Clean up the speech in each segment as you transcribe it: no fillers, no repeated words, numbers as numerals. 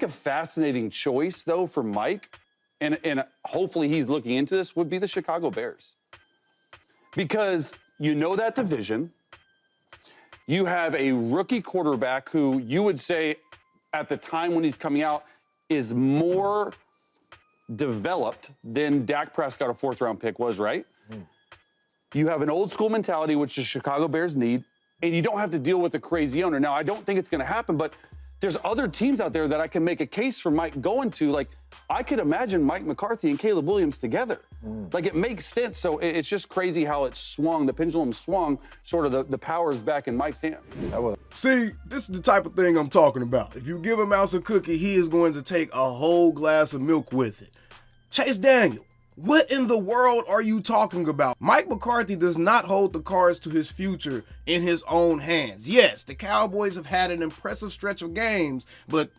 A fascinating choice, though, for Mike, and hopefully he's looking into this, would be the Chicago Bears. Because you know that division. You have a rookie quarterback who you would say at the time when he's coming out is more developed than Dak Prescott, a fourth-round pick, was, right? You have an old school mentality, which the Chicago Bears need, and you don't have to deal with a crazy owner. Now, I don't think it's going to happen, but there's other teams out there that I can make a case for Mike going to. Like, I could imagine Mike McCarthy and Caleb Williams together. Like, it makes sense. So it's just crazy how it swung. The pendulum swung, sort of the power's back in Mike's hands. See, this is the type of thing I'm talking about. If you give a mouse a cookie, he is going to take a whole glass of milk with it. Chase Daniel, what in the world are you talking about? Mike McCarthy does not hold the cards to his future in his own hands. Yes, the Cowboys have had an impressive stretch of games, but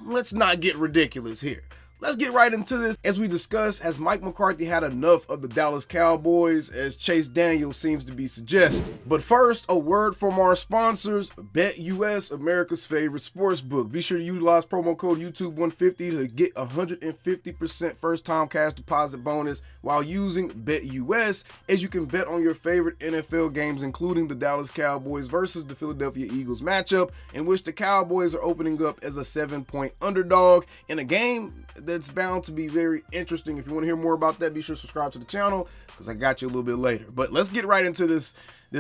let's not get ridiculous here. Let's get right into this. As we discussed, has Mike McCarthy had enough of the Dallas Cowboys, as Chase Daniel seems to be suggesting? But first, a word from our sponsors, BetUS, America's favorite sports book. Be sure to utilize promo code YouTube150 to get 150% first-time cash deposit bonus while using BetUS, as you can bet on your favorite NFL games, including the Dallas Cowboys versus the Philadelphia Eagles matchup, in which the Cowboys are opening up as a 7-point underdog in a game that's bound to be very interesting. If you want to hear more about that, be sure to subscribe to the channel, because I got you a little bit later. But let's get right into this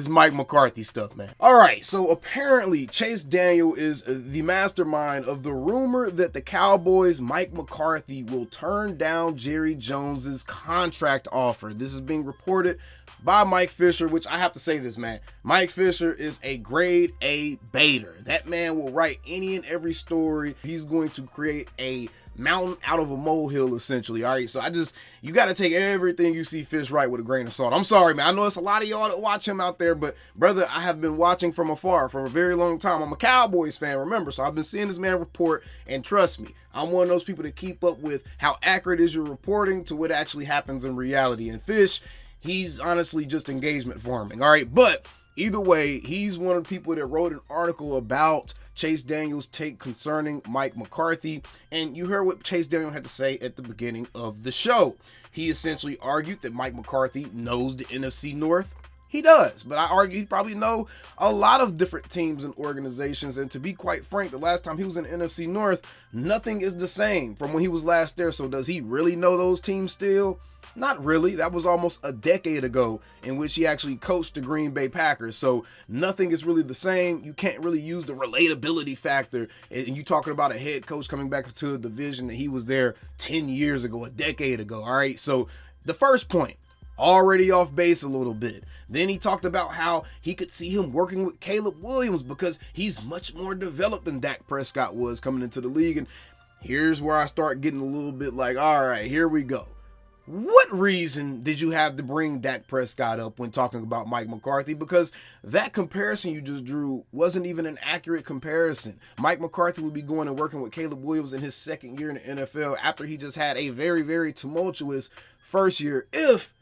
Mike McCarthy stuff, man. All right, so apparently Chase Daniel is the mastermind of the rumor that the Cowboys' Mike McCarthy will turn down Jerry Jones's contract offer. This is being reported by Mike Fisher, which I have to say this, man. Mike Fisher is a grade A baiter. That man will write any and every story. He's going to create a mountain out of a molehill, essentially. All right, so you got to take everything you see Fish right with a grain of salt. I'm sorry, man. I know it's a lot of y'all that watch him out there, but brother, I have been watching from afar for a very long time. I'm a Cowboys fan, remember, so I've been seeing this man report, and trust me, I'm one of those people that keep up with how accurate is your reporting to what actually happens in reality. And Fish, he's honestly just engagement farming. All right, but either way, he's one of the people that wrote an article about Chase Daniel's take concerning Mike McCarthy, and you heard what Chase Daniel had to say at the beginning of the show. He essentially argued that Mike McCarthy knows the NFC North. He does, but I argue he probably know a lot of different teams and organizations, and to be quite frank, the last time he was in the NFC North, nothing is the same from when he was last there. So does he really know those teams still? Not really. That was almost a decade ago in which he actually coached the Green Bay Packers. So nothing is really the same. You can't really use the relatability factor. And you talking about a head coach coming back to a division that he was there 10 years ago, a decade ago. All right. So the first point, already off base a little bit. Then he talked about how he could see him working with Caleb Williams because he's much more developed than Dak Prescott was coming into the league. And here's where I start getting a little bit like, all right, here we go. What reason did you have to bring Dak Prescott up when talking about Mike McCarthy? Because that comparison you just drew wasn't even an accurate comparison. Mike McCarthy would be going and working with Caleb Williams in his second year in the NFL after he just had a very, very tumultuous first year if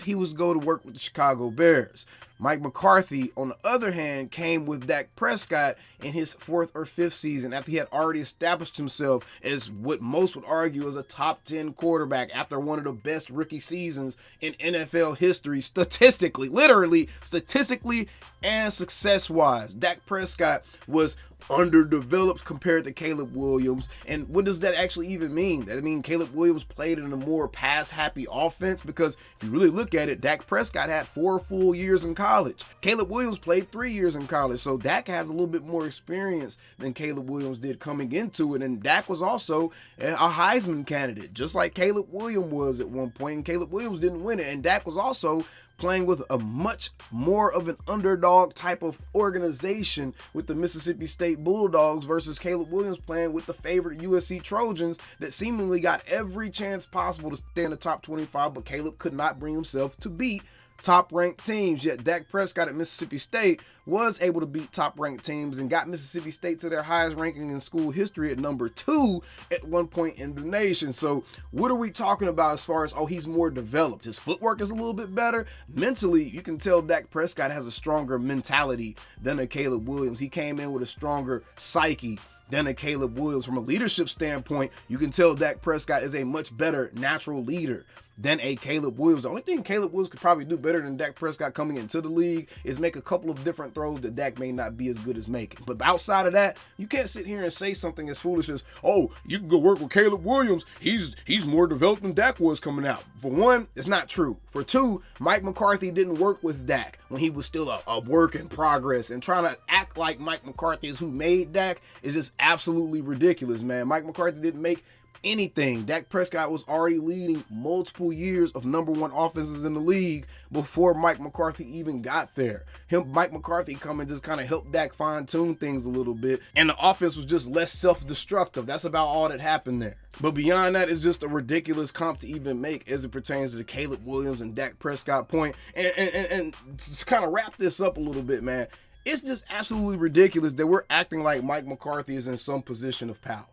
he was to go to work with the Chicago Bears. Mike McCarthy, on the other hand, came with Dak Prescott in his fourth or fifth season after he had already established himself as what most would argue is a top 10 quarterback after one of the best rookie seasons in NFL history, statistically, literally, statistically and success-wise. Dak Prescott was underdeveloped compared to Caleb Williams. And what does that actually even mean? That mean Caleb Williams played in a more pass-happy offense? Because if you really look at it, Dak Prescott had 4 full years in college. Caleb Williams played 3 years in college. So Dak has a little bit more experience than Caleb Williams did coming into it. And Dak was also a Heisman candidate, just like Caleb Williams was at one point. And Caleb Williams didn't win it. And Dak was also playing with a much more of an underdog type of organization with the Mississippi State Bulldogs versus Caleb Williams playing with the favorite USC Trojans that seemingly got every chance possible to stay in the top 25, but Caleb could not bring himself to beat top-ranked teams. Yet Dak Prescott at Mississippi State was able to beat top-ranked teams and got Mississippi State to their highest ranking in school history at number 2 at one point in the nation. So what are we talking about as far as, oh, he's more developed? His footwork is a little bit better. Mentally, you can tell Dak Prescott has a stronger mentality than a Caleb Williams. He came in with a stronger psyche than a Caleb Williams. From a leadership standpoint, you can tell Dak Prescott is a much better natural leader than a Caleb Williams. The only thing Caleb Williams could probably do better than Dak Prescott coming into the league is make a couple of different throws that Dak may not be as good as making. But outside of that, you can't sit here and say something as foolish as, oh, you can go work with Caleb Williams. He's more developed than Dak was coming out. For one, it's not true. For two, Mike McCarthy didn't work with Dak when he was still a work in progress, and trying to act like Mike McCarthy is who made Dak is just absolutely ridiculous, man. Mike McCarthy didn't make anything. Dak Prescott was already leading multiple years of #1 offenses in the league before Mike McCarthy even got there. Mike McCarthy come and just kind of helped Dak fine-tune things a little bit, and the offense was just less self-destructive. That's about all that happened there. But beyond that, it's just a ridiculous comp to even make as it pertains to the Caleb Williams and Dak Prescott point. And to kind of wrap this up a little bit, man, it's just absolutely ridiculous that we're acting like Mike McCarthy is in some position of power.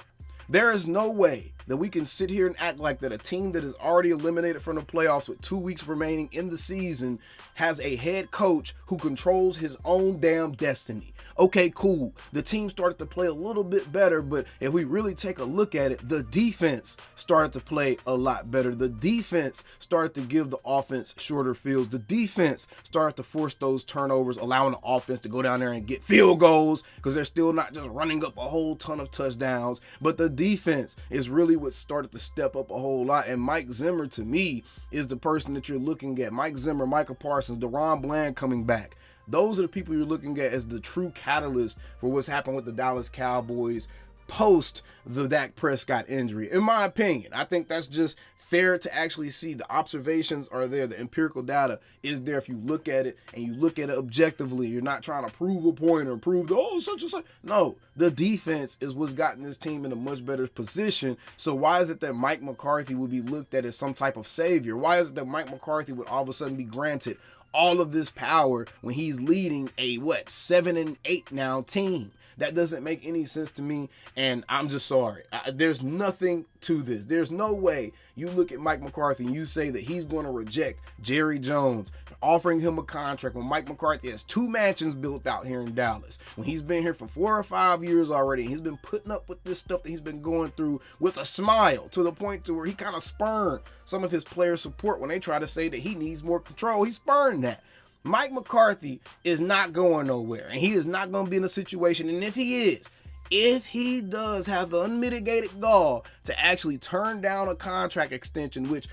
There is no way that we can sit here and act like that a team that is already eliminated from the playoffs with 2 weeks remaining in the season has a head coach who controls his own damn destiny. Okay, cool. The team started to play a little bit better, but if we really take a look at it, the defense started to play a lot better. The defense started to give the offense shorter fields. The defense started to force those turnovers, allowing the offense to go down there and get field goals because they're still not just running up a whole ton of touchdowns. But the defense is really what started to step up a whole lot. And Mike Zimmer, to me, is the person that you're looking at. Mike Zimmer, Micah Parsons, Deron Bland coming back. Those are the people you're looking at as the true catalyst for what's happened with the Dallas Cowboys post the Dak Prescott injury. In my opinion, I think that's just fair to actually see. The observations are there. The empirical data is there if you look at it and you look at it objectively. You're not trying to prove a point or prove, such and such. No, the defense is what's gotten this team in a much better position. So why is it that Mike McCarthy would be looked at as some type of savior? Why is it that Mike McCarthy would all of a sudden be granted all of this power when he's leading a 7-8 now team? That doesn't make any sense to me, and I'm just sorry. There's nothing to this. There's no way you look at Mike McCarthy and you say that he's going to reject Jerry Jones offering him a contract when Mike McCarthy has 2 mansions built out here in Dallas, when he's been here for 4 or 5 years already, and he's been putting up with this stuff that he's been going through with a smile, to the point to where he kind of spurned some of his player support when they try to say that he needs more control. He spurned that. Mike McCarthy is not going nowhere, and he is not going to be in a situation, and if he does have the unmitigated gall to actually turn down a contract extension, which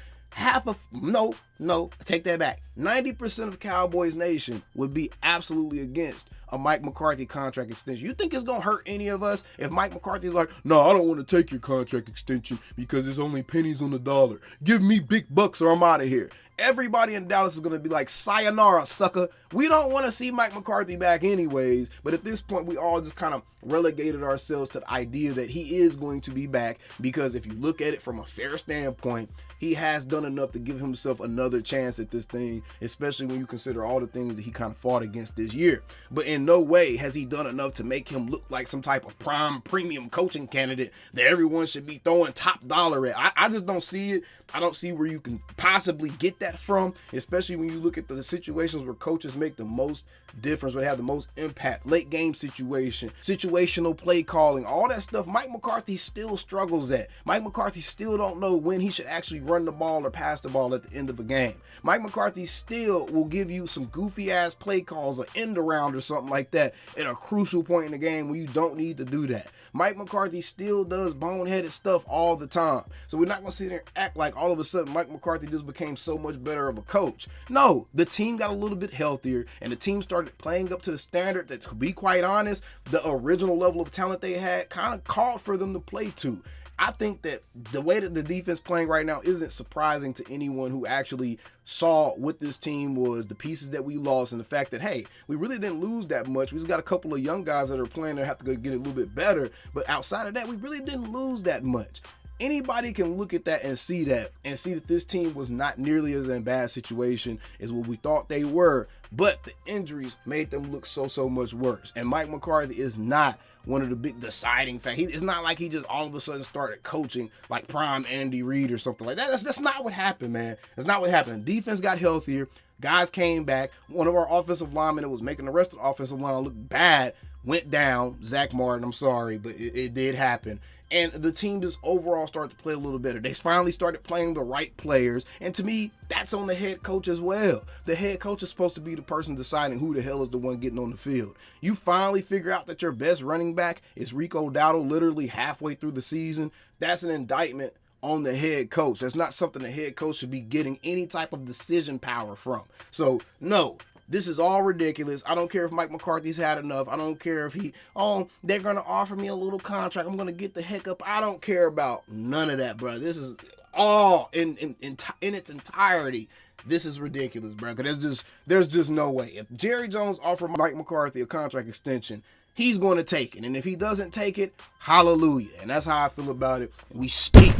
take that back. 90% of Cowboys Nation would be absolutely against a Mike McCarthy contract extension. You think it's going to hurt any of us if Mike McCarthy's like, no, I don't want to take your contract extension because it's only pennies on the dollar. Give me big bucks or I'm out of here. Everybody in Dallas is going to be like, sayonara, sucker. We don't want to see Mike McCarthy back anyways. But at this point, we all just kind of relegated ourselves to the idea that he is going to be back, because if you look at it from a fair standpoint, he has done enough to give himself another chance at this thing, especially when you consider all the things that he kind of fought against this year. But in no way has he done enough to make him look like some type of prime premium coaching candidate that everyone should be throwing top dollar at. I just don't see it. I don't see where you can possibly get that from, especially when you look at the situations where coaches make the most difference, where they have the most impact. Late game situational play calling, all that stuff Mike McCarthy still struggles at. Mike McCarthy still don't know when he should actually run the ball or pass the ball at the end of a game. Mike McCarthy still will give you some goofy ass play calls or end around or something like that at a crucial point in the game where you don't need to do that. Mike McCarthy still does boneheaded stuff all the time. So we're not going to sit there and act like all of a sudden Mike McCarthy just became so much better of a coach. No, the team got a little bit healthier and the team started playing up to the standard that, to be quite honest, the original level of talent they had kind of called for them to play to. I think that the way that the defense playing right now isn't surprising to anyone who actually saw what this team was, the pieces that we lost, and the fact that, hey, we really didn't lose that much. We just got a couple of young guys that are playing that have to go get a little bit better. But outside of that, we really didn't lose that much. Anybody can look at that and see that this team was not nearly as in a bad situation as what we thought they were. But the injuries made them look so much worse. And Mike McCarthy is not one of the big deciding factors. It's not like he just all of a sudden started coaching like prime Andy Reid or something like that. That's not what happened, man. That's not what happened. Defense got healthier. Guys came back. One of our offensive linemen that was making the rest of the offensive line look bad went down. Zach Martin, I'm sorry, but it did happen. And the team just overall started to play a little better. They finally started playing the right players. And to me, that's on the head coach as well. The head coach is supposed to be the person deciding who the hell is the one getting on the field. You finally figure out that your best running back is Rico Dowdle literally halfway through the season. That's an indictment on the head coach. That's not something the head coach should be getting any type of decision power from. So, no. This is all ridiculous. I don't care if Mike McCarthy's had enough. I don't care if they're going to offer me a little contract. I'm going to get the heck up. I don't care about none of that, bro. This is all in its entirety. This is ridiculous, bro. There's just no way. If Jerry Jones offered Mike McCarthy a contract extension, he's going to take it. And if he doesn't take it, hallelujah. And that's how I feel about it. We still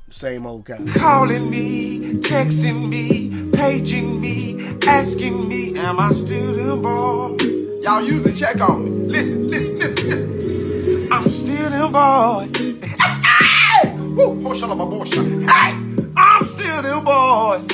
same old guy. Calling me, texting me, paging me, asking me, am I still them boys? Y'all usually check on me. Listen. I'm still them boys. Hey! Woo! Oh, shut up, my boy. Hey! I'm still them boys.